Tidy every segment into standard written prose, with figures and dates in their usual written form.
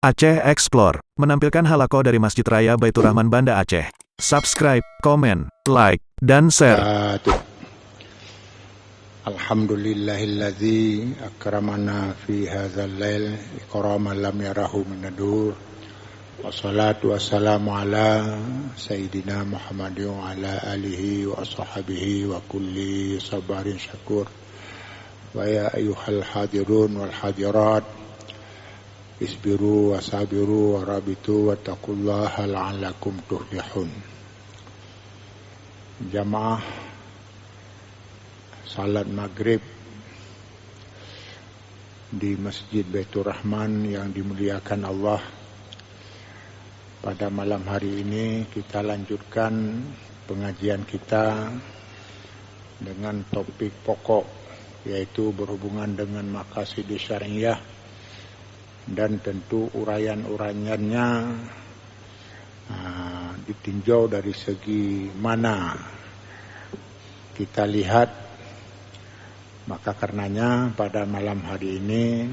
Aceh Explore menampilkan halaqah dari Masjid Raya Baitur Rahman Banda Aceh. Subscribe, komen, like, dan share. Alhamdulillahilladzi akramana fi hadzal lail ikraman lam yarahu min nadur. Wassalatu wassalamu ala sayyidina Muhammadin wa ala alihi wa ashabihi wa kulli sabarin syakur. Wa ya ayyuhal hadirun wal hadirat, isbiru wa sabiru wa rabitu wa taqullaha la'allakum tuflihun. Jamaah salat maghrib di Masjid Baitur Rahman yang dimuliakan Allah. Pada malam hari ini kita lanjutkan pengajian kita dengan topik pokok, yaitu berhubungan dengan maqasid syariah, dan tentu uraian-uraiannya ditinjau dari segi mana kita lihat. Maka karenanya pada malam hari ini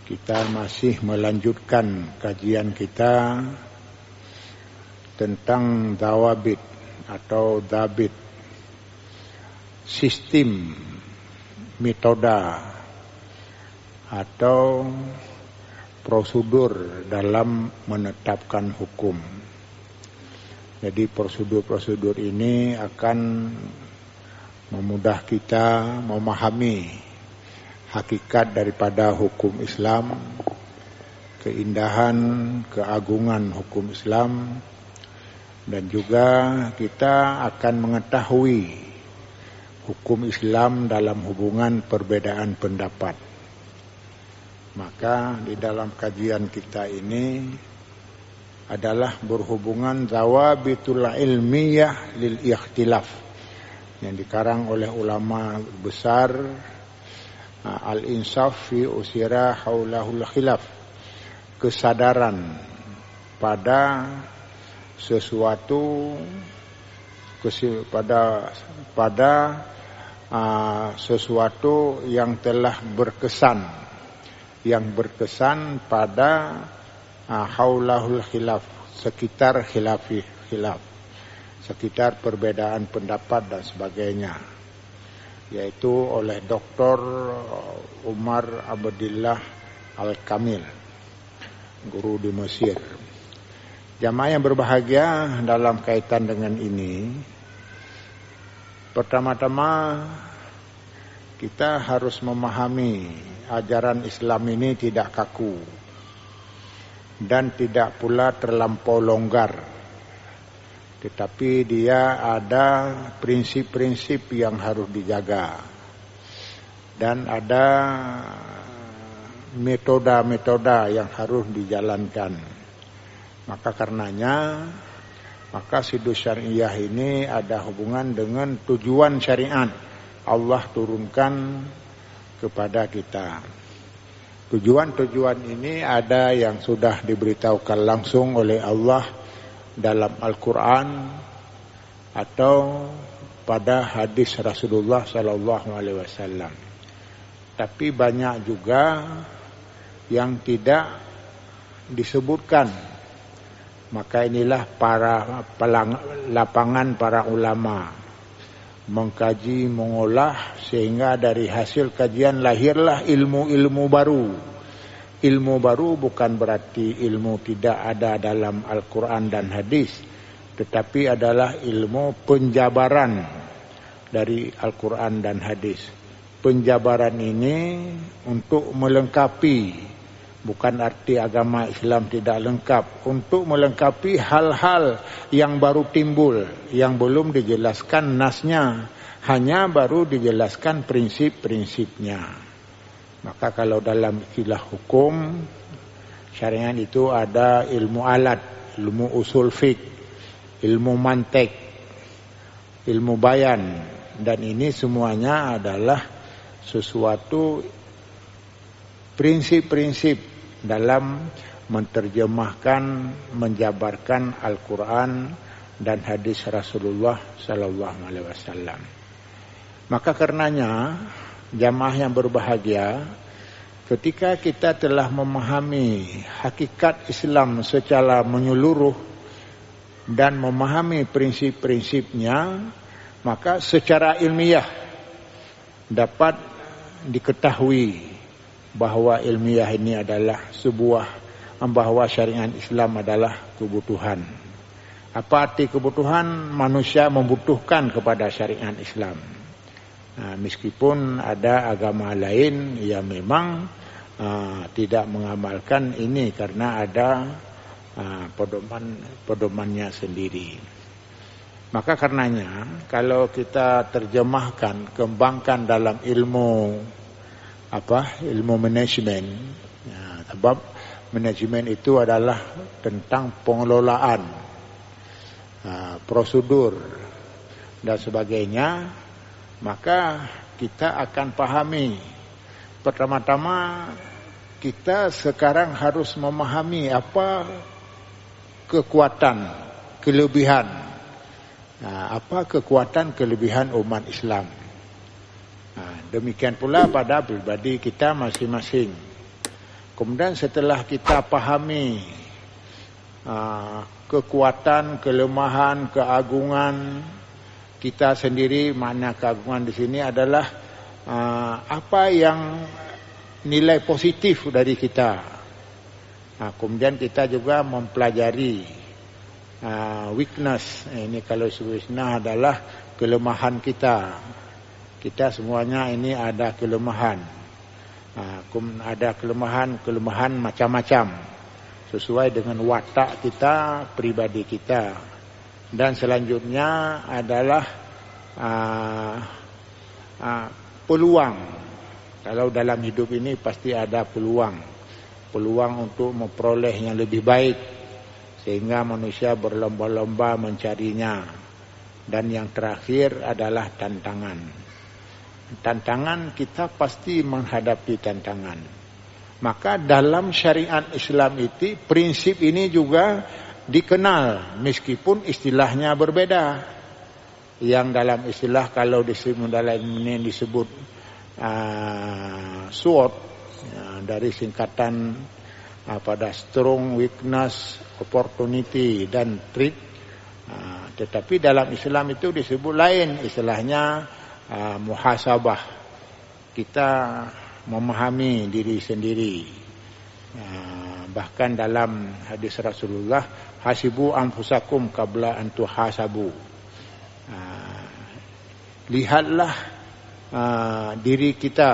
kita masih melanjutkan kajian kita tentang dawabit atau dabit, sistem, metoda atau prosedur dalam menetapkan hukum. Jadi prosedur-prosedur ini akan memudah kita memahami hakikat daripada hukum Islam, keindahan, keagungan hukum Islam, dan juga kita akan mengetahui hukum Islam dalam hubungan perbedaan pendapat. Maka di dalam kajian kita ini adalah berhubungan zawabitul ilmiyah lil ikhtilaf yang dikarang oleh ulama besar Al-Insaf fi usira haulahul khilaf, kesadaran pada sesuatu sesuatu yang telah berkesan, pada haulahul khilaf, sekitar khilaf, sekitar perbedaan pendapat dan sebagainya, yaitu oleh Dr. Umar Abdillah Al-Kamil, guru di Mesir. Jamaah yang berbahagia, dalam kaitan dengan ini, pertama-tama kita harus memahami ajaran Islam ini tidak kaku dan tidak pula terlampau longgar, tetapi dia ada prinsip-prinsip yang harus dijaga dan ada metoda-metoda yang harus dijalankan. Maka karenanya maqasid syariah ini ada hubungan dengan tujuan syariat Allah turunkan kepada kita. Tujuan-tujuan ini ada yang sudah diberitahukan langsung oleh Allah dalam Al-Quran atau pada hadis Rasulullah SAW. Tapi banyak juga yang tidak disebutkan. Maka inilah lapangan para ulama mengkaji, mengolah, sehingga dari hasil kajian lahirlah ilmu-ilmu baru. Ilmu baru bukan berarti ilmu tidak ada dalam Al-Quran dan hadis, tetapi adalah ilmu penjabaran dari Al-Quran dan hadis. Penjabaran ini untuk melengkapi, bukan arti agama Islam tidak lengkap, untuk melengkapi hal-hal yang baru timbul, yang belum dijelaskan nasnya, hanya baru dijelaskan prinsip-prinsipnya. Maka kalau dalam istilah hukum syariat itu ada ilmu alat, ilmu usul fiqh, ilmu mantik, ilmu bayan, dan ini semuanya adalah sesuatu prinsip-prinsip dalam menerjemahkan, menjabarkan Al-Quran dan hadis Rasulullah SAW. Maka karenanya jamaah yang berbahagia, Ketika kita telah memahami hakikat Islam secara menyeluruh dan memahami prinsip-prinsipnya, maka secara ilmiah dapat diketahui bahwa ilmiah ini adalah bahwa syariat Islam adalah kebutuhan. Apa arti kebutuhan? Manusia membutuhkan kepada syariat Islam. Meskipun ada agama lain yang memang tidak mengamalkan ini karena ada pedomannya sendiri. Maka karenanya kalau kita terjemahkan, kembangkan dalam ilmu manajemen, sebab manajemen itu adalah tentang pengelolaan, prosedur dan sebagainya, maka kita akan pahami. Pertama-tama kita sekarang harus memahami apa kekuatan, kelebihan. Apa kekuatan kelebihan umat Islam. Demikian pula pada pribadi kita masing-masing. Kemudian setelah kita pahami kekuatan, kelemahan, keagungan kita sendiri, makna keagungan di sini adalah apa yang nilai positif dari kita. Kemudian kita juga mempelajari weakness. Ini kalau weakness adalah kelemahan kita. Kita semuanya ini ada kelemahan. Ada kelemahan macam-macam sesuai dengan watak kita, pribadi kita. Dan selanjutnya adalah peluang. Kalau dalam hidup ini pasti ada peluang untuk memperoleh yang lebih baik, sehingga manusia berlomba-lomba mencarinya. Dan yang terakhir adalah tantangan. Tantangan, kita pasti menghadapi tantangan. Maka dalam syariat Islam itu prinsip ini juga dikenal meskipun istilahnya berbeda. Yang dalam istilah kalau disebut SWOT, dari singkatan pada strong, weakness, opportunity dan threat. Tetapi dalam Islam itu disebut lain, istilahnya muhasabah. Kita memahami diri sendiri. Bahkan dalam hadis Rasulullah, hasibu anfusakum qabla an tuhasabu. Lihatlah diri kita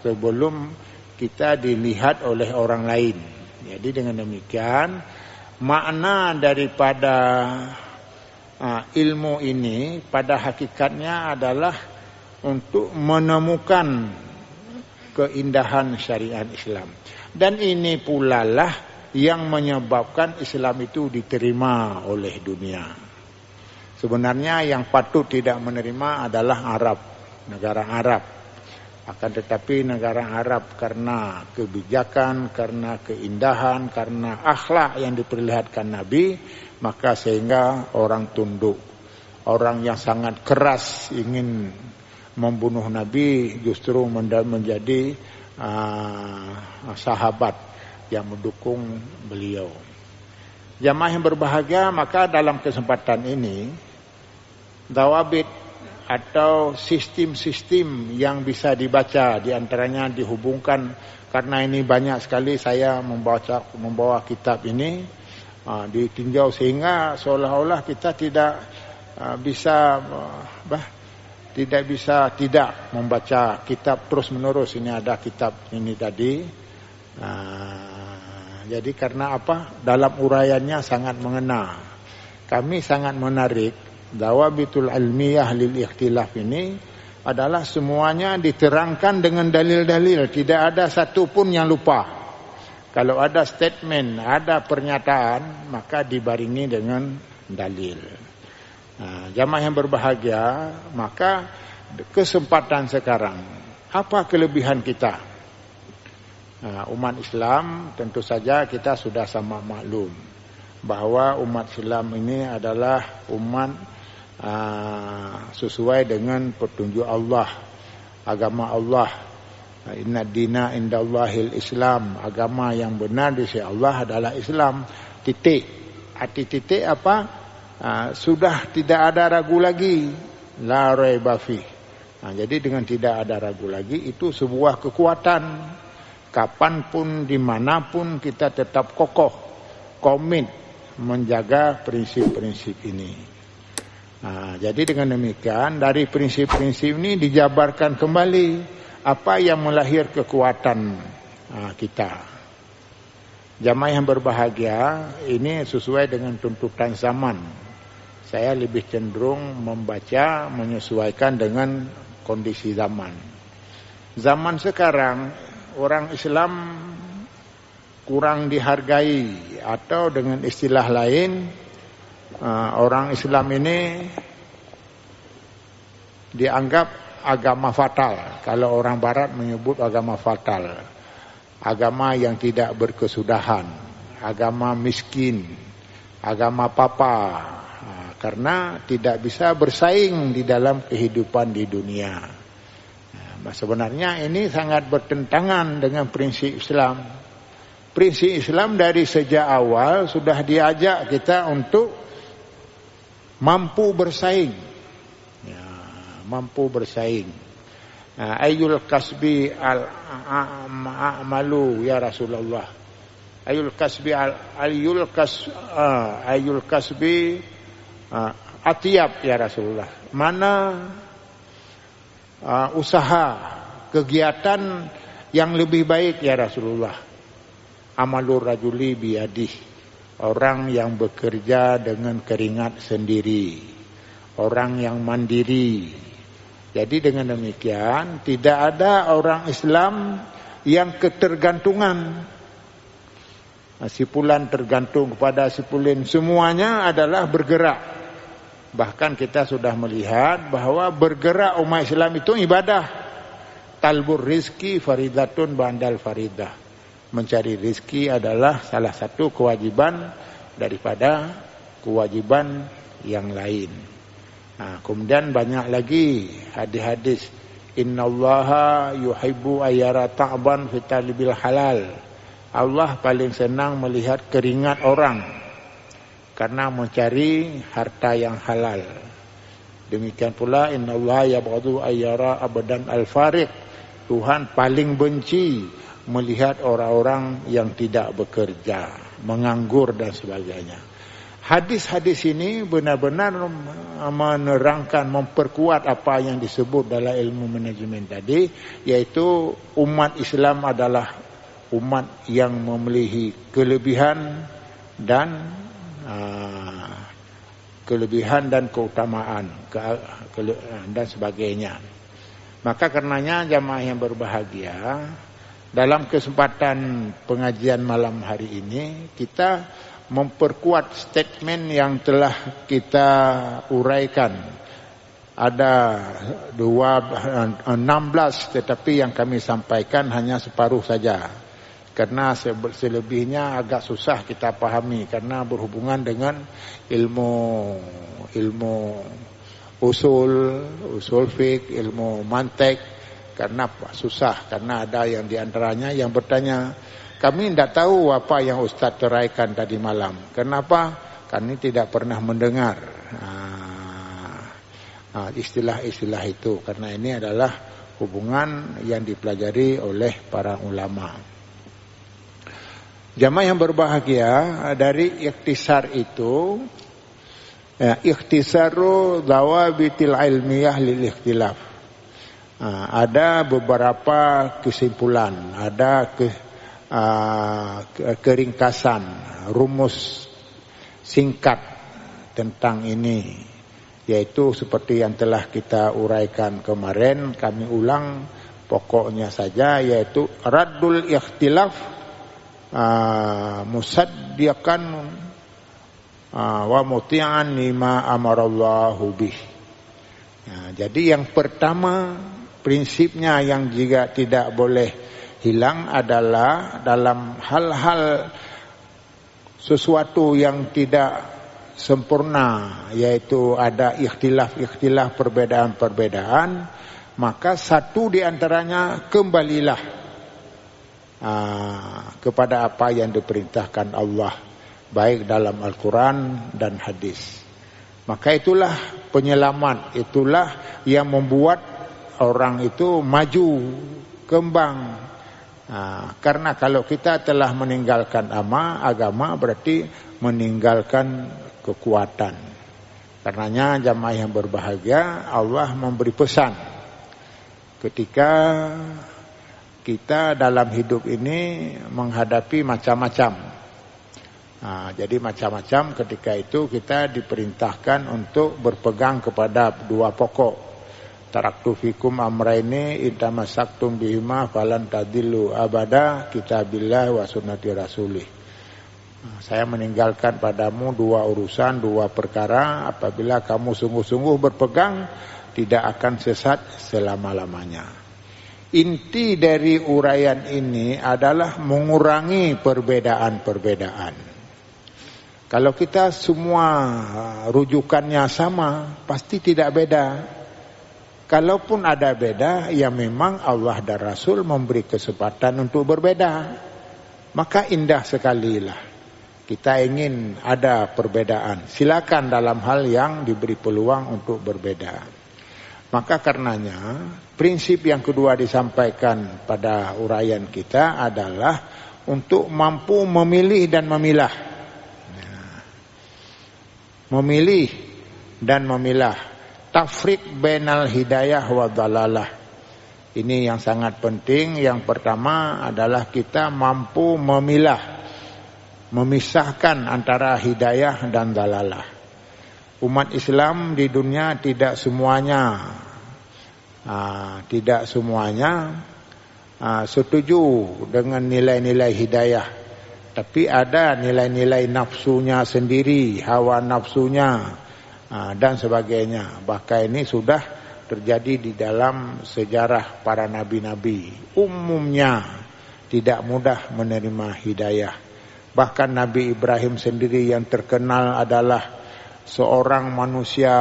sebelum kita dilihat oleh orang lain. Jadi dengan demikian makna daripada ilmu ini pada hakikatnya adalah untuk menemukan keindahan syariat Islam. Dan ini pula lah yang menyebabkan Islam itu diterima oleh dunia. Sebenarnya yang patut tidak menerima adalah Arab, negara Arab. Akan tetapi negara Arab karena kebijakan, karena keindahan, karena akhlak yang diperlihatkan Nabi, maka sehingga orang tunduk. Orang yang sangat keras ingin membunuh Nabi justru menjadi sahabat yang mendukung beliau. Jamaah yang berbahagia, maka dalam kesempatan ini dawabit atau sistem-sistem yang bisa dibaca, diantaranya dihubungkan, karena ini banyak sekali saya membawa kitab ini ditinjau sehingga seolah-olah kita tidak bisa tidak membaca kitab terus menerus. Ini ada kitab ini tadi. Jadi karena apa? Dalam uraiannya sangat mengena. Kami sangat menarik dawabitul ilmiyah lil ikhtilaf ini adalah semuanya diterangkan dengan dalil-dalil, tidak ada satu pun yang lupa. Kalau ada statement, ada pernyataan, maka dibaringi dengan dalil. Jamaah yang berbahagia, maka kesempatan sekarang, apa kelebihan kita? Umat Islam tentu saja kita sudah sama maklum bahwa umat Islam ini adalah umat sesuai dengan petunjuk Allah, agama Allah, Inna dina indallahil Islam, agama yang benar di sisi Allah adalah Islam. Titik. Arti titik apa? Sudah tidak ada ragu lagi. La raiba fi. Jadi dengan tidak ada ragu lagi, itu sebuah kekuatan. Kapanpun, dimanapun kita tetap kokoh, komit menjaga prinsip-prinsip ini. Jadi dengan demikian, dari prinsip-prinsip ini dijabarkan kembali apa yang melahir kekuatan kita. Jamaah yang berbahagia, ini sesuai dengan tuntutan zaman. Saya lebih cenderung membaca menyesuaikan dengan kondisi zaman. Zaman sekarang, orang Islam kurang dihargai, atau dengan istilah lain, orang Islam ini dianggap agama fatal. Kalau orang Barat menyebut agama fatal, agama yang tidak berkesudahan, agama miskin, agama papa, karena tidak bisa bersaing di dalam kehidupan di dunia. Sebenarnya ini sangat bertentangan dengan prinsip Islam. Prinsip Islam dari sejak awal sudah diajak kita untuk mampu bersaing. Mampu bersaing. Ayyul kasbi al-a'malu ya Rasulullah. Ayyul kasbi atiyab ya Rasulullah. Mana usaha, kegiatan yang lebih baik ya Rasulullah? Amalur rajuli biyadih. Orang yang bekerja dengan keringat sendiri. Orang yang mandiri. Jadi dengan demikian, tidak ada orang Islam yang ketergantungan. Sipulan tergantung kepada sipulin. Semuanya adalah bergerak. Bahkan kita sudah melihat bahwa bergerak umat Islam itu ibadah. Talbur rizki faridatun ba'dal faridah. Mencari rizki adalah salah satu kewajiban daripada kewajiban yang lain. Kemudian banyak lagi hadis-hadis. Innallaha yuhibbu ayyara ta'ban fi talibil halal. Allah paling senang melihat keringat orang karena mencari harta yang halal. Demikian pula innallaha yabghadu ayyara abadan al-fariq. Tuhan paling benci melihat orang-orang yang tidak bekerja, menganggur dan sebagainya. Hadis-hadis ini benar-benar menerangkan, memperkuat apa yang disebut dalam ilmu manajemen tadi, yaitu umat Islam adalah umat yang memiliki kelebihan dan keutamaan dan sebagainya. Maka karenanya jamaah yang berbahagia, dalam kesempatan pengajian malam hari ini kita memperkuat statement yang telah kita uraikan. Ada 16, tetapi yang kami sampaikan hanya separuh saja. Karena selebihnya agak susah kita pahami karena berhubungan dengan ilmu usul fiqh, ilmu mantek. Karena susah, karena ada yang diantaranya yang bertanya, kami tidak tahu apa yang Ustaz teraikan tadi malam. Kenapa? Kami tidak pernah mendengar istilah-istilah itu. Karena ini adalah hubungan yang dipelajari oleh para ulama. Jamaah yang berbahagia, dari ikhtisar itu, ikhtisaru dawabitil ilmiyah lil ikhtilaf. Ada beberapa kesimpulan, ada keringkasan, rumus singkat tentang ini, yaitu seperti yang telah kita uraikan kemarin, kami ulang pokoknya saja, yaitu raddul ikhtilaf musaddiqan wa muti'an lima amarallahu bih. Jadi yang pertama, prinsipnya yang juga tidak boleh hilang adalah dalam hal-hal sesuatu yang tidak sempurna, yaitu ada ikhtilaf-ikhtilaf, perbedaan-perbedaan, maka satu di antaranya kembalilah kepada apa yang diperintahkan Allah, baik dalam Al-Quran dan hadis. Maka itulah penyelamat, itulah yang membuat orang itu maju, kembang. Karena kalau kita telah meninggalkan agama berarti meninggalkan kekuatan. Karenanya jamaah yang berbahagia, Allah memberi pesan ketika kita dalam hidup ini menghadapi macam-macam. Jadi macam-macam ketika itu kita diperintahkan untuk berpegang kepada dua pokok. Taraktu fikum amraini intamasaktum bihima falan tadillu abada, kitabillah wa sunnati rasulih. Saya meninggalkan padamu dua urusan, dua perkara, apabila kamu sungguh-sungguh berpegang tidak akan sesat selama-lamanya. Inti dari uraian ini adalah mengurangi perbedaan-perbedaan. Kalau kita semua rujukannya sama, pasti tidak beda. Kalaupun ada beda, ya memang Allah dan Rasul memberi kesempatan untuk berbeda. Maka indah sekali lah. Kita ingin ada perbedaan. Silakan dalam hal yang diberi peluang untuk berbeda. Maka karenanya, prinsip yang kedua disampaikan pada uraian kita adalah untuk mampu memilih dan memilah. Memilih dan memilah. Tafriq bainal hidayah wa dhalalah. Ini yang sangat penting. Yang pertama adalah kita mampu memilah, memisahkan antara hidayah dan dhalalah. Umat Islam di dunia tidak semuanya setuju dengan nilai-nilai hidayah. Tapi ada nilai-nilai nafsunya sendiri, hawa nafsunya, dan sebagainya. Bahkan ini sudah terjadi di dalam sejarah para nabi-nabi. Umumnya tidak mudah menerima hidayah. Bahkan Nabi Ibrahim sendiri yang terkenal adalah seorang manusia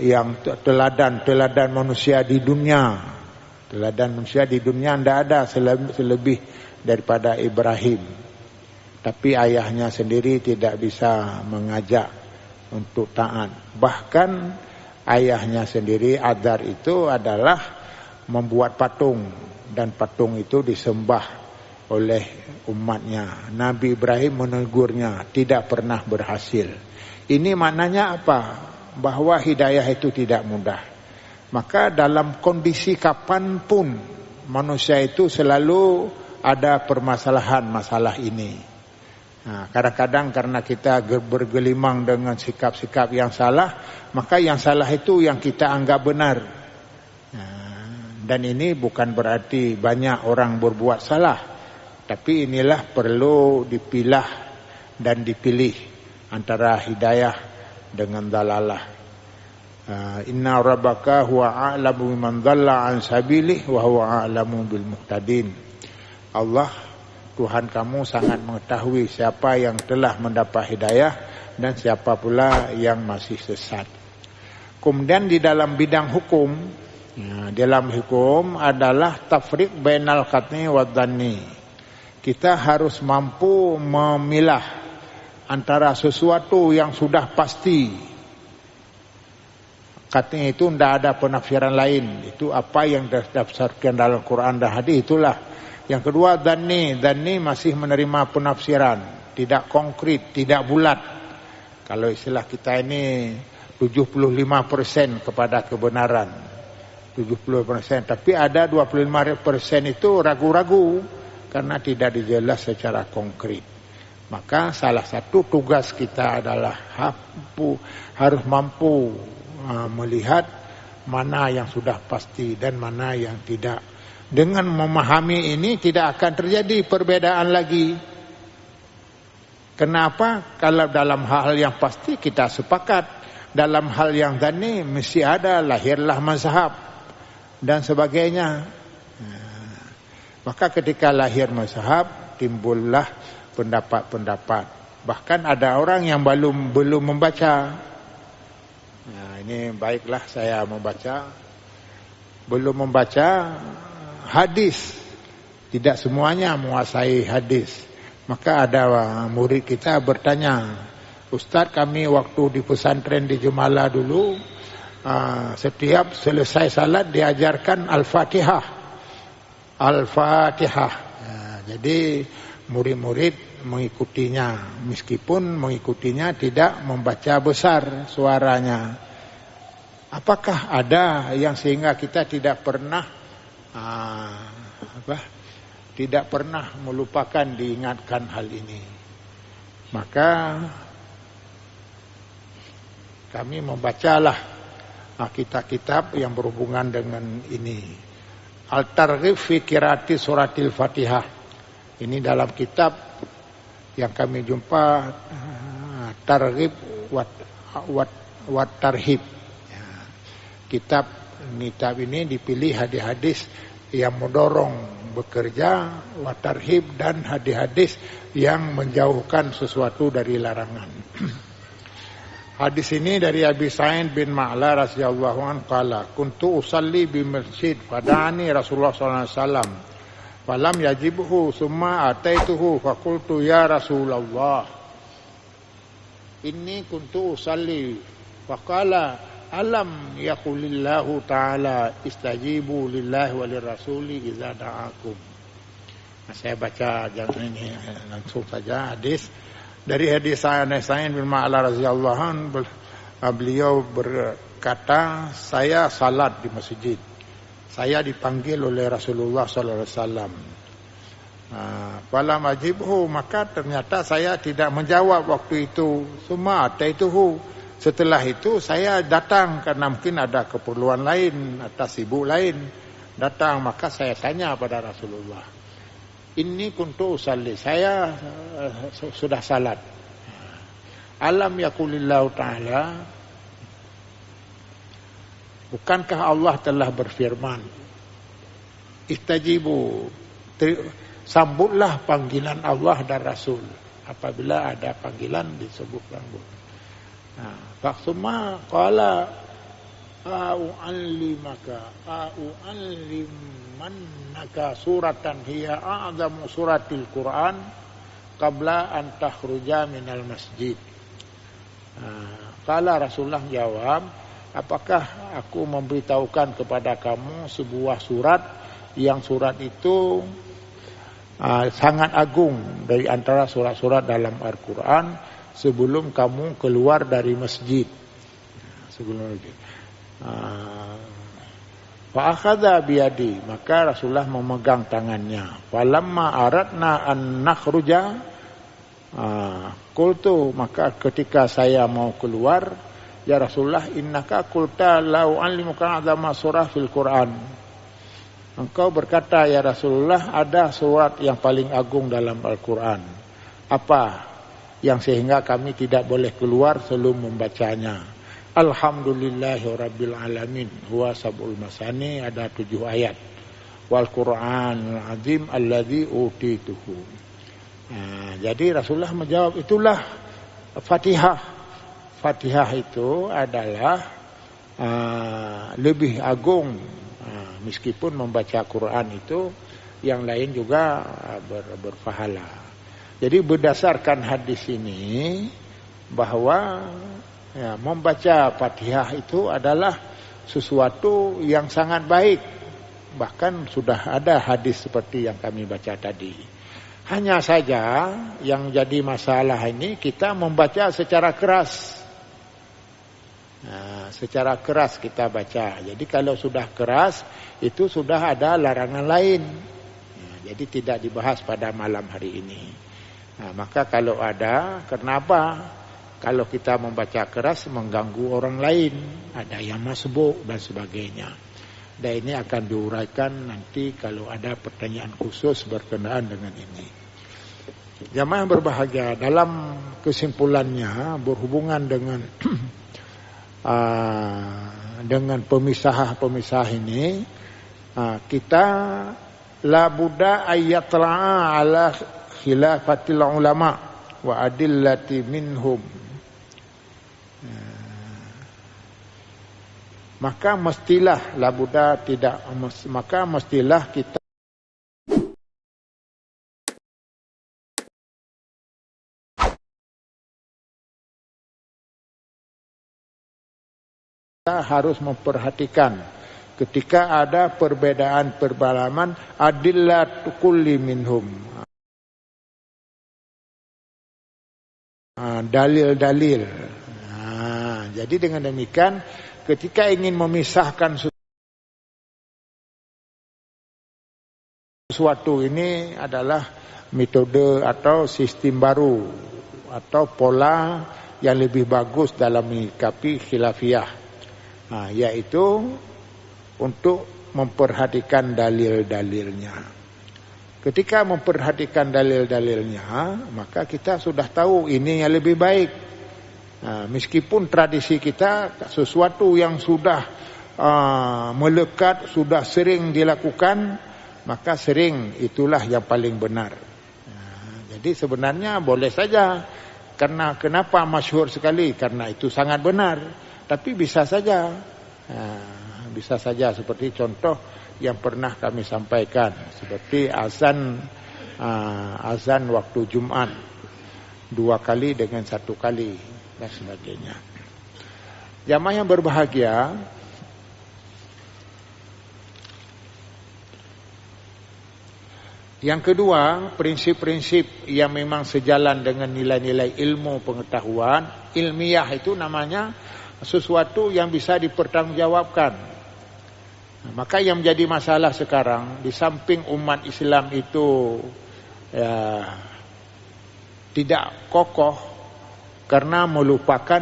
yang teladan manusia di dunia. Teladan manusia di dunia tidak ada selebih daripada Ibrahim. Tapi ayahnya sendiri tidak bisa mengajak untuk taat. Bahkan ayahnya sendiri Adar itu adalah membuat patung, dan patung itu disembah oleh umatnya. Nabi Ibrahim menegurnya, tidak pernah berhasil. Ini maknanya apa? Bahwa hidayah itu tidak mudah. Maka dalam kondisi kapanpun manusia itu selalu ada permasalahan masalah ini. Kadang-kadang karena kita bergelimang dengan sikap-sikap yang salah, maka yang salah itu yang kita anggap benar. Dan ini bukan berarti banyak orang berbuat salah, tapi inilah perlu dipilah dan dipilih antara hidayah dengan dalalah. Inna rabbaka huwa a'lamu biman dhalla an sabilihi wa huwa a'lamu bil muhtadin. Allah Tuhan kamu sangat mengetahui siapa yang telah mendapat hidayah dan siapa pula yang masih sesat. Kemudian di dalam bidang hukum, dalam hukum adalah tafriq bainal qat'i wa dhanni. Kita harus mampu memilah antara sesuatu yang sudah pasti. Qat'i itu tidak ada penafsiran lain. Itu apa yang didasarkan dalam Quran dan hadis, itulah. Yang kedua dhanni masih menerima penafsiran, tidak konkret, tidak bulat. Kalau istilah kita ini 75% kepada kebenaran, 70%. Tapi ada 25% itu ragu-ragu karena tidak dijelas secara konkret. Maka salah satu tugas kita adalah harus mampu melihat mana yang sudah pasti dan mana yang tidak. Dengan memahami ini tidak akan terjadi perbedaan lagi. Kenapa? Kalau dalam hal yang pasti kita sepakat. Dalam hal yang dhanni mesti ada, lahirlah mazhab dan sebagainya. Maka ketika lahir mazhab, timbullah pendapat-pendapat. Bahkan ada orang yang belum membaca. Ini baiklah saya membaca. belum membaca hadis. Tidak semuanya menguasai hadis. Maka ada murid kita bertanya, Ustaz, kami waktu di pesantren di Jumala dulu, setiap selesai salat diajarkan Al-Fatihah. Al-Fatihah. Jadi murid-murid mengikutinya, meskipun mengikutinya tidak membaca besar suaranya. Apakah ada yang sehingga kita tidak pernah tidak pernah melupakan diingatkan hal ini? Maka kami membacalah kitab-kitab yang berhubungan dengan ini. Al-Targhib fi Qiraati Suratil Fatihah. Ini dalam kitab yang kami jumpa, Targhib wat Tarhib. Ya. Kitab ini dipilih hadis-hadis yang mendorong bekerja, wat Tarhib, dan hadis-hadis yang menjauhkan sesuatu dari larangan. Hadis ini dari Abi Sa'id bin Ma'la radhiyallahu anhu qala kuntu usalli bi masjid fada'ani Rasulullah sallallahu alaihi wasallam falam yajibhu summa ataituhu faqultu ya Rasulullah inni kuntu usalli faqala alam yaqulillahu ta'ala istajibu lillahi walir rasuli idza da'akum. Saya baca jangan ini langsung saja hadis. Dari hadis Sa'id bin Ma'la radhiyallahu anhu, beliau berkata, saya salat di masjid. Saya dipanggil oleh Rasulullah sallallahu alaihi wasallam. Falam ajibhu, maka ternyata saya tidak menjawab waktu itu. Summa ataituhu. Setelah itu saya datang karena mungkin ada keperluan lain atau sibuk lain. Datang, maka saya tanya pada Rasulullah, ini kuntu usalli, saya sudah salat. Alam yaqulillahu ta'ala, bukankah Allah telah berfirman, istajibu, sambutlah panggilan Allah dan Rasul. Apabila ada panggilan disebut sambut. Faksuma qala a'u'allimannaka suratan hiya a'zamu suratil Qur'an qabla an takhruja minal masjid. Qala Rasulullah jawab, apakah aku memberitahukan kepada kamu sebuah surat yang surat itu sangat agung dari antara surat-surat dalam Al-Quran sebelum kamu keluar dari masjid. Sebelum itu. Fa akhadha biyadi, maka Rasulullah memegang tangannya. Falamma aradna an nakhruja, qultu, maka ketika saya mau keluar, ya Rasulullah, innaka qulta la u'allimuka a'zama surah fil Quran. Engkau berkata ya Rasulullah, ada surat yang paling agung dalam Al-Quran. Apa yang sehingga kami tidak boleh keluar sebelum membacanya? Alhamdulillahi rabbil alamin huwa sab'ul masani, ada 7 ayat. Wal Qur'anul azim alladzi utituhu. Jadi Rasulullah menjawab, itulah Fatihah. Fatihah itu adalah lebih agung, meskipun membaca Quran itu yang lain juga berpahala. Jadi berdasarkan hadis ini bahwa membaca Fatihah itu adalah sesuatu yang sangat baik. Bahkan sudah ada hadis seperti yang kami baca tadi. Hanya saja yang jadi masalah ini kita membaca secara keras. Secara keras kita baca. Jadi kalau sudah keras itu sudah ada larangan lain. Jadi tidak dibahas pada malam hari ini. Maka kalau ada, kenapa? Kalau kita membaca keras mengganggu orang lain, ada yang masbuk dan sebagainya. Dan ini akan diuraikan nanti kalau ada pertanyaan khusus berkenaan dengan ini. Jamaah berbahagia, dalam kesimpulannya berhubungan dengan pemisah ini, kita la budda ayatla'a ala khilafatil ulama wa adillati minhum. maka mestilah labuda tidak, maka mestilah kita harus memperhatikan ketika ada perbedaan perbalaman adillat kulli minhum, dalil-dalil. Jadi dengan demikian ketika ingin memisahkan sesuatu, ini adalah metode atau sistem baru atau pola yang lebih bagus dalam menyikapi khilafiyah, yaitu untuk memperhatikan dalil-dalilnya. Ketika memperhatikan dalil-dalilnya, maka kita sudah tahu ini yang lebih baik. Meskipun tradisi kita sesuatu yang sudah melekat, sudah sering dilakukan, maka sering itulah yang paling benar. Jadi sebenarnya boleh saja. Karena kenapa masyhur sekali? Karena itu sangat benar. Tapi bisa saja. Bisa saja seperti contoh yang pernah kami sampaikan, seperti azan waktu Jumat 2 kali dengan 1 kali dan sebagainya. Jamaah yang berbahagia, yang kedua, prinsip-prinsip yang memang sejalan dengan nilai-nilai ilmu pengetahuan. Ilmiah itu namanya sesuatu yang bisa dipertanggungjawabkan. Maka yang menjadi masalah sekarang, di samping umat Islam itu tidak kokoh karena melupakan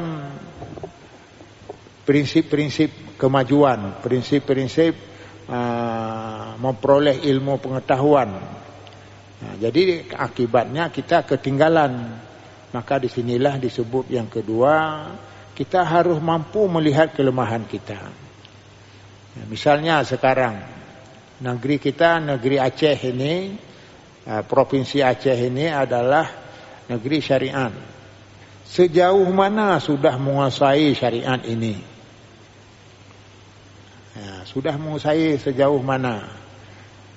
prinsip-prinsip kemajuan, prinsip-prinsip memperoleh ilmu pengetahuan. Jadi akibatnya kita ketinggalan. Maka disinilah disebut yang kedua, kita harus mampu melihat kelemahan kita. Misalnya sekarang negeri kita, negeri Aceh ini, provinsi Aceh ini adalah negeri syariat. Sejauh mana sudah menguasai syariat ini? Sudah menguasai sejauh mana?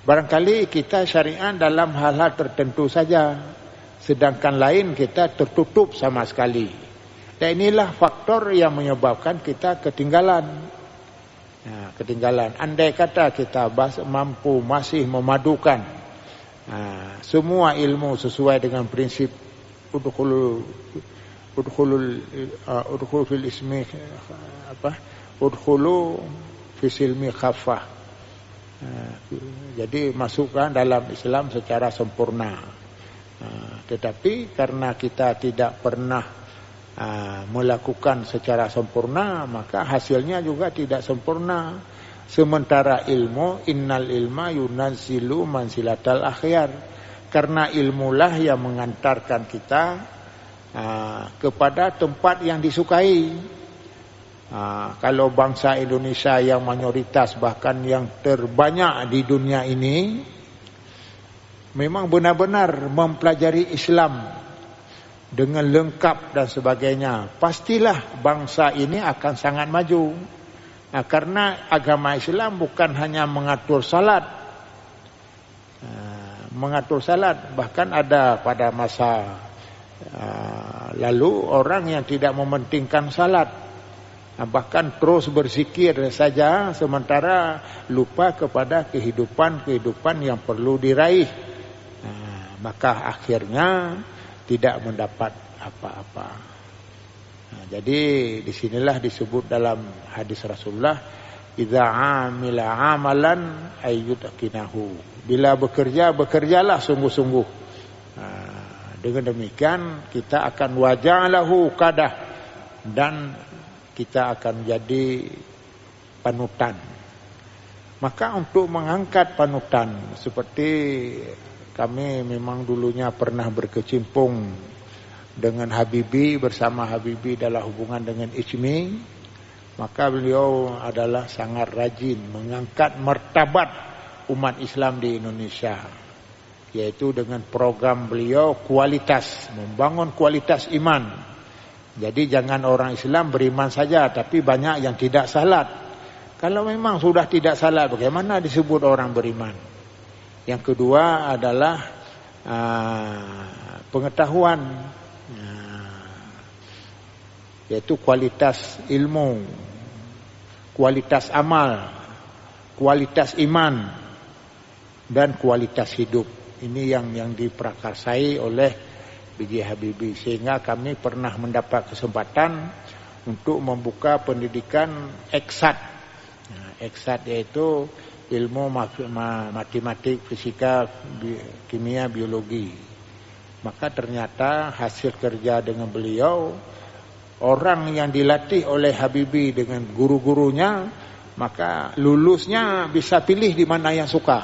Barangkali kita syariat dalam hal-hal tertentu saja, sedangkan lain kita tertutup sama sekali. Dan inilah faktor yang menyebabkan kita ketinggalan. Ketinggalan. Andai kata kita mampu masih memadukan semua ilmu sesuai dengan prinsip udkhulu fil ismi udkhulu fil ilmi khaffah. Jadi masukkan dalam Islam secara sempurna. Tetapi karena kita tidak pernah melakukan secara sempurna, maka hasilnya juga tidak sempurna. Sementara ilmu, innal ilma yunazzilu manzilatal akhyar, karena ilmulah yang mengantarkan kita kepada tempat yang disukai. Kalau bangsa Indonesia yang mayoritas, bahkan yang terbanyak di dunia ini, memang benar-benar mempelajari Islam dengan lengkap dan sebagainya, pastilah bangsa ini akan sangat maju. Karena agama Islam bukan hanya mengatur salat, bahkan ada pada masa lalu orang yang tidak mementingkan salat, bahkan terus berzikir saja sementara lupa kepada kehidupan yang perlu diraih. Maka akhirnya tidak mendapat apa-apa. Jadi disinilah disebut dalam hadis Rasulullah, idza amila amalan ayyutakinahu. Bila bekerja, bekerjalah sungguh-sungguh. Dengan demikian kita akan waja'lahu qadah, dan kita akan jadi panutan. Maka untuk mengangkat panutan, seperti kami memang dulunya pernah berkecimpung dengan Habibie, bersama Habibie dalam hubungan dengan ICMI, maka beliau adalah sangat rajin mengangkat martabat umat Islam di Indonesia, yaitu dengan program beliau kualitas, membangun kualitas iman. Jadi jangan orang Islam beriman saja, tapi banyak yang tidak salat. Kalau memang sudah tidak salah, bagaimana disebut orang beriman? Yang kedua adalah pengetahuan, yaitu kualitas ilmu, kualitas amal, kualitas iman, dan kualitas hidup. Ini yang diprakarsai oleh B.J. Habibie, sehingga kami pernah mendapat kesempatan untuk membuka pendidikan eksat. Eksat yaitu ilmu matematik, fisika, kimia, biologi. Maka ternyata hasil kerja dengan beliau, orang yang dilatih oleh Habibie dengan guru-gurunya, maka lulusnya bisa pilih di mana yang suka.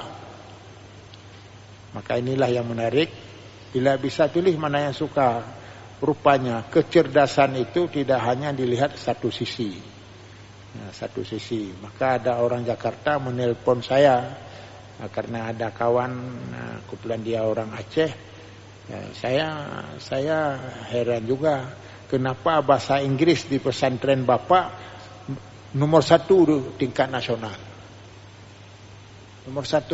Maka inilah yang menarik, bila bisa pilih mana yang suka. Rupanya kecerdasan itu tidak hanya dilihat satu sisi. Satu sisi. Maka ada orang Jakarta menelpon saya, karena ada kawan, kebetulan dia orang Aceh. Saya heran juga, kenapa bahasa Inggris di pesantren Bapak nomor 1 tingkat nasional. Nomor 1.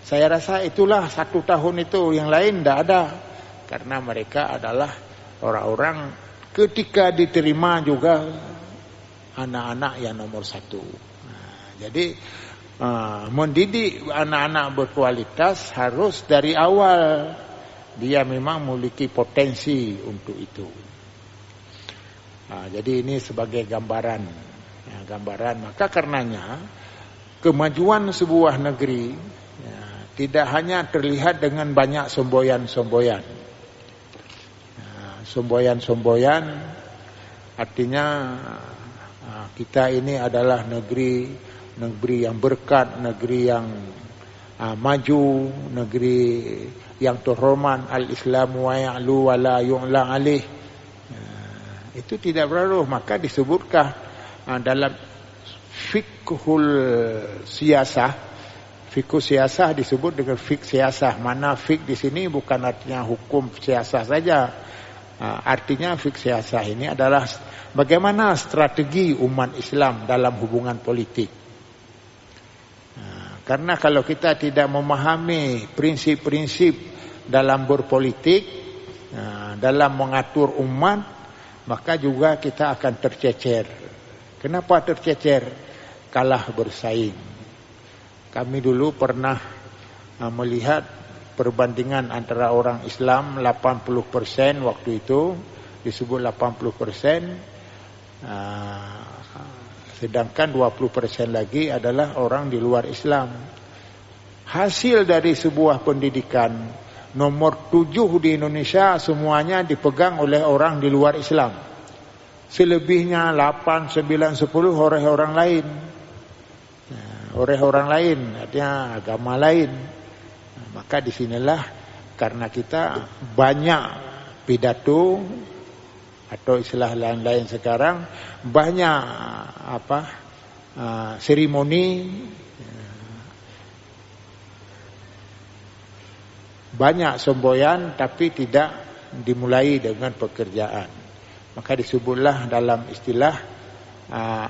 Saya rasa itulah 1 tahun itu, yang lain tidak ada. Karena mereka adalah orang-orang ketika diterima juga anak-anak yang nomor 1. Jadi mendidik anak-anak berkualitas harus dari awal. Dia memang memiliki potensi untuk itu. Jadi ini sebagai gambaran. Maka karenanya kemajuan sebuah negeri tidak hanya terlihat dengan banyak semboyan-semboyan. Semboyan-semboyan artinya kita ini adalah negeri yang berkat, negeri yang maju, negeri yang terhormat, al-Islamu wa ya'lu wa la yu'la alaih. Itu tidak berlalu. Maka disebutkan dalam fiqhul siyasah, fikih siasah disebut dengan fik siasah. Mana fik di sini bukan artinya hukum siasah saja. Artinya fik siasah ini adalah bagaimana strategi umat Islam dalam hubungan politik. Karena kalau kita tidak memahami prinsip-prinsip dalam berpolitik, dalam mengatur umat, maka juga kita akan tercecer. Kenapa tercecer? Kalah bersaing. Kami dulu pernah melihat perbandingan antara orang Islam 80% waktu itu, disebut 80%, sedangkan 20% lagi adalah orang di luar Islam. Hasil dari sebuah pendidikan, nomor 7 di Indonesia semuanya dipegang oleh orang di luar Islam. Selebihnya 8, 9, 10 oleh orang lain. Oleh orang lain, artinya agama lain. Maka disinilah karena kita banyak pidato atau istilah lain-lain sekarang, banyak seremoni, banyak semboyan tapi tidak dimulai dengan pekerjaan. Maka disebutlah dalam istilah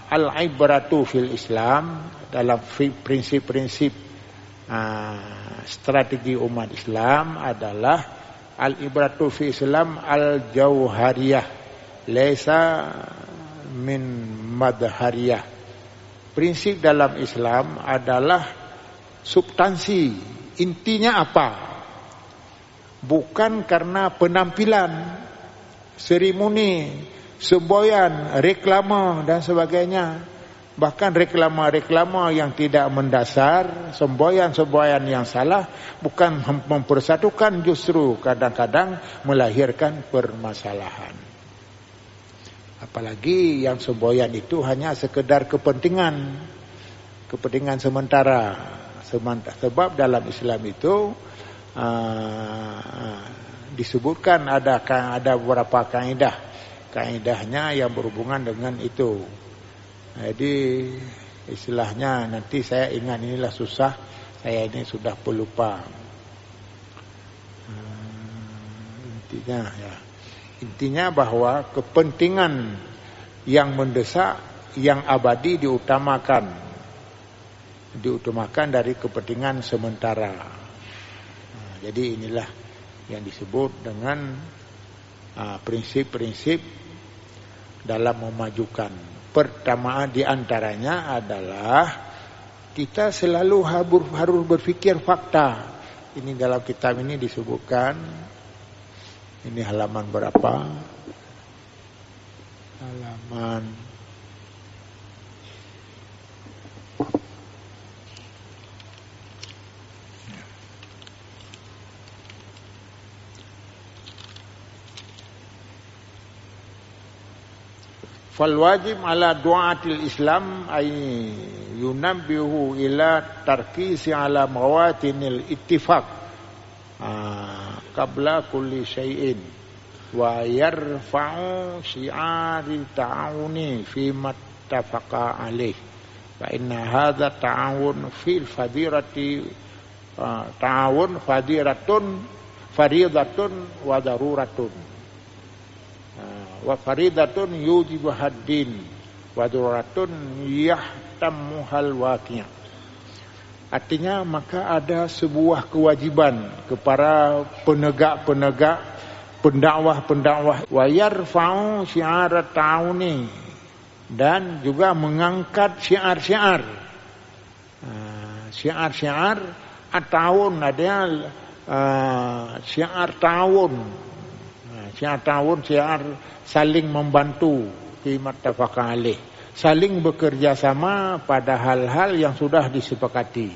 al-ibratu fil Islam, dalam prinsip-prinsip strategi umat Islam adalah al-ibratu fil Islam al-jauhariyah laisa min madhariyah. Prinsip dalam Islam adalah substansi, intinya apa? Bukan karena penampilan, seremoni, semboyan, reklama dan sebagainya. Bahkan reklama-reklama yang tidak mendasar, semboyan-semboyan yang salah, bukan mempersatukan, justru kadang-kadang melahirkan permasalahan. Apalagi yang semboyan itu hanya sekedar kepentingan sementara. Sebab dalam Islam itu disebutkan ada beberapa kaidahnya yang berhubungan dengan itu. Jadi istilahnya nanti saya ingat, inilah susah, saya ini sudah pelupa. Intinya bahwa kepentingan yang mendesak, yang abadi diutamakan. diutamakan dari kepentingan sementara. Jadi inilah yang disebut dengan prinsip-prinsip dalam memajukan. Pertama di antaranya adalah kita selalu harus berpikir fakta. Ini dalam kitab ini disebutkan, ini halaman berapa? Halaman fal wajib ala du'atil Islam ay yunabbihu ila tarkisi ala mawatinil ittifaq qabla kulli syai'in wa yarfa'u syi'ari ta'awuni fi mattafaqa alaih fa inna hadha ta'awun fil fadirati ta'awun faridatun wa daruratun wa faridatun yujibu haddin wa daruratun yahtammuhal waqi'. Artinya maka ada sebuah kewajiban kepada penegak-penegak, pendakwah-pendakwah, wa yarfa'u syi'arat ta'awuni, dan juga mengangkat syiar-syiar. Syiar-syiar at-ta'awun, ada syiar ta'awun. Syiar ta'awun, syiar saling membantu fi mattafaqa alaih, saling bekerja sama pada hal-hal yang sudah disepakati.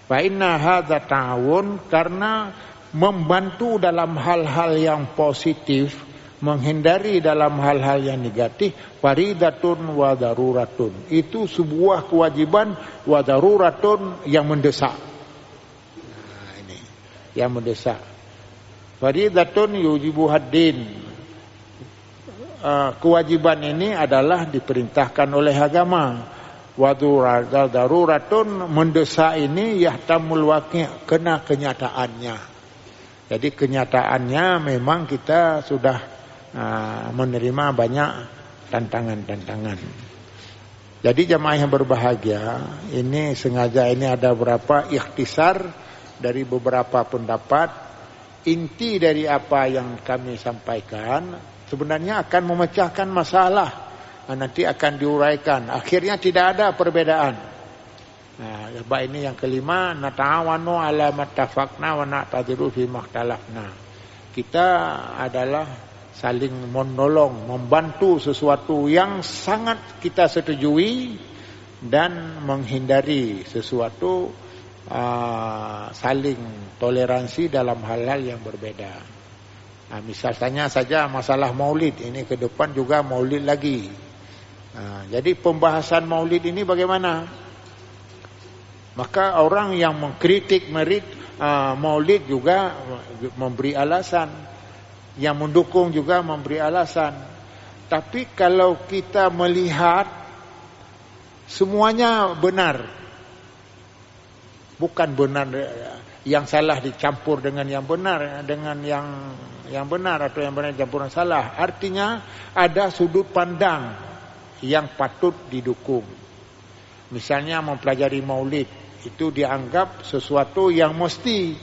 Fa inna hadza ta'awun, karena membantu dalam hal-hal yang positif, menghindari dalam hal-hal yang negatif. Faridatun wa daruratun, itu sebuah kewajiban, wa daruratun, yang mendesak. Ini yang mendesak. Faridatun yujibu haddin, kewajiban ini adalah diperintahkan oleh agama. Wa daruratun, mendesak ini yahtamul waqi', kena kenyataannya. Jadi kenyataannya memang kita sudah menerima banyak tantangan-tantangan. Jadi jamaah yang berbahagia, ini sengaja ini ada beberapa ikhtisar dari beberapa pendapat. Inti dari apa yang kami sampaikan sebenarnya akan memecahkan masalah, nanti akan diuraikan. Akhirnya tidak ada perbedaan. Sebab ini yang kelima, nata'awanu ala mattafaqna wa na'tadiru fi makhtalafna. Kita adalah saling menolong, membantu sesuatu yang sangat kita setujui, dan menghindari sesuatu saling toleransi dalam hal-hal yang berbeda. Misalnya saja masalah maulid, ini ke depan juga maulid lagi. Jadi pembahasan maulid ini bagaimana? Maka orang yang mengkritik maulid juga memberi alasan, yang mendukung juga memberi alasan. Tapi kalau kita melihat semuanya benar, bukan benar yang salah dicampur dengan yang benar, dengan yang benar atau yang benar dicampur dengan salah. Artinya ada sudut pandang yang patut didukung. Misalnya mempelajari maulid, itu dianggap sesuatu yang mesti.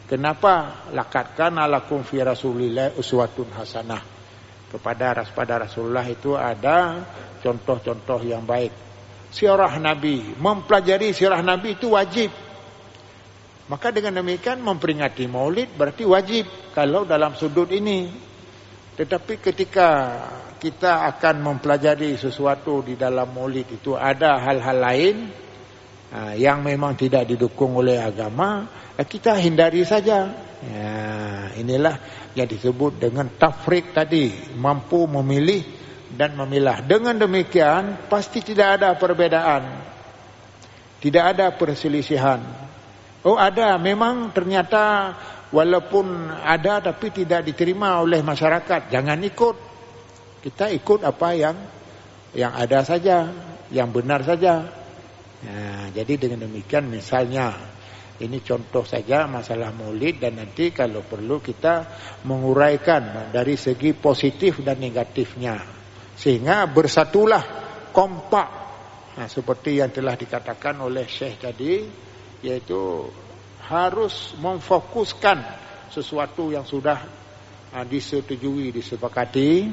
Kenapa? Laqad kana lakum fi Rasulillah uswatun hasanah. Kepada Rasulullah itu ada contoh-contoh yang baik. Sirah Nabi, mempelajari sirah Nabi itu wajib. Maka dengan demikian memperingati maulid berarti wajib kalau dalam sudut ini. Tetapi ketika kita akan mempelajari sesuatu di dalam maulid itu ada hal-hal lain yang memang tidak didukung oleh agama, kita hindari saja. Inilah yang disebut dengan tafriq tadi, mampu memilih dan memilah. Dengan demikian pasti tidak ada perbedaan, tidak ada perselisihan. Oh ada, memang ternyata walaupun ada tapi tidak diterima oleh masyarakat, jangan ikut. Kita ikut apa yang ada saja, yang benar saja. Jadi dengan demikian misalnya, ini contoh saja masalah maulid, dan nanti kalau perlu kita menguraikan dari segi positif dan negatifnya. Sehingga bersatulah, kompak seperti yang telah dikatakan oleh Syekh tadi, yaitu harus memfokuskan sesuatu yang sudah disetujui, disepakati.